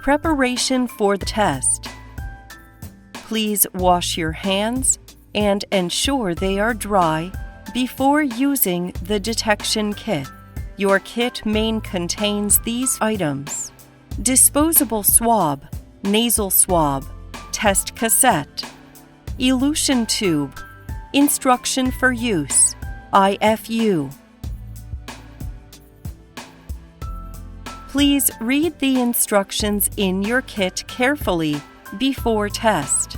Preparation for the test. Please wash your hands and ensure they are dry before using the detection kit. Your kit main contains these items: disposable swab, nasal swab, test cassette, elution tube, instruction for use, IFU. Please read the instructions in your kit carefully before test.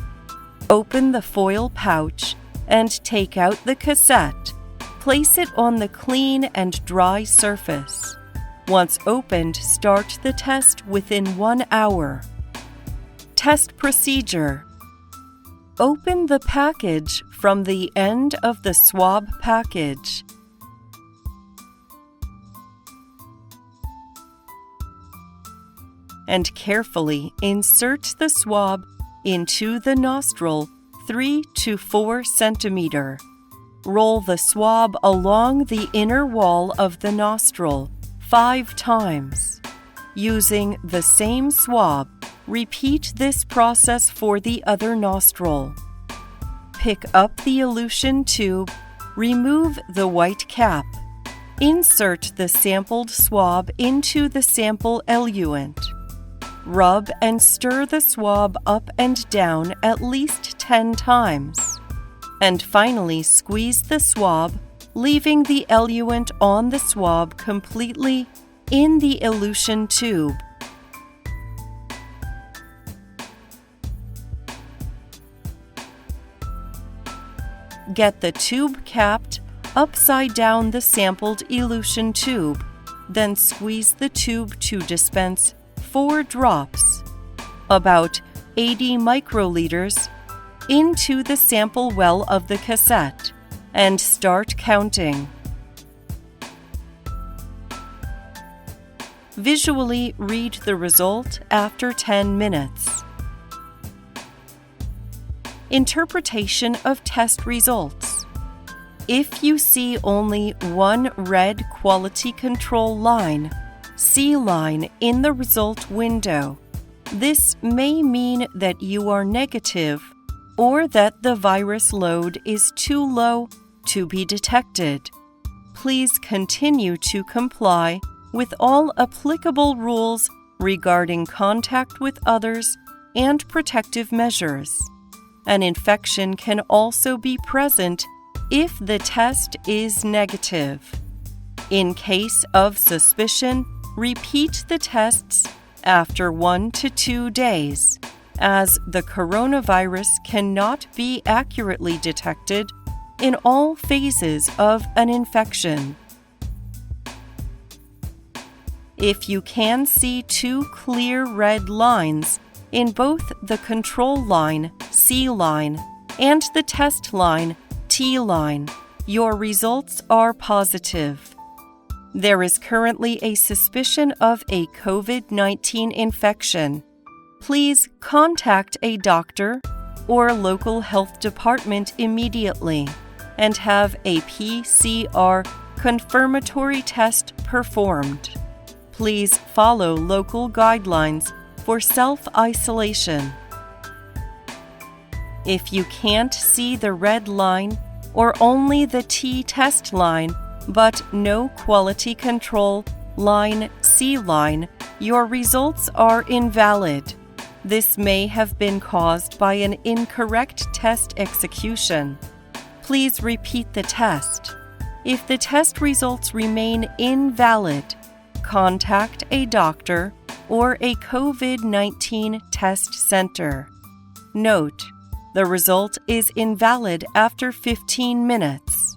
Open the foil pouch and take out the cassette. Place it on the clean and dry surface. Once opened, start the test within 1 hour. Test procedure. Open the package from the end of the swab package. And carefully insert the swab into the nostril 3 to 4 centimeter. Roll the swab along the inner wall of the nostril 5 times. Using the same swab, repeat this process for the other nostril. Pick up the elution tube, remove the white cap. Insert the sampled swab into the sample eluent. Rub and stir the swab up and down at least 10 times. And finally, squeeze the swab, leaving the eluent on the swab completely in the elution tube. Get the tube capped upside down the sampled elution tube, then squeeze the tube to dispense 4 drops, about 80 microliters, into the sample well of the cassette, and start counting. Visually read the result after 10 minutes. Interpretation of test results. If you see only one red quality control line, C line, in the result window, this may mean that you are negative or that the virus load is too low to be detected. Please continue to comply with all applicable rules regarding contact with others and protective measures. An infection can also be present if the test is negative. In case of suspicion, repeat the tests after 1 to 2 days, as the coronavirus cannot be accurately detected in all phases of an infection. If you can see 2 clear red lines in both the control line, C line, and the test line, T line, your results are positive. There is currently a suspicion of a COVID-19 infection. Please contact a doctor or local health department immediately and have a PCR confirmatory test performed. Please follow local guidelines for self-isolation. If you can't see the red line or only the T test line, but no quality control line, C line, your results are invalid. This may have been caused by an incorrect test execution. Please repeat the test. If the test results remain invalid, contact a doctor or a COVID-19 test center. Note: the result is invalid after 15 minutes.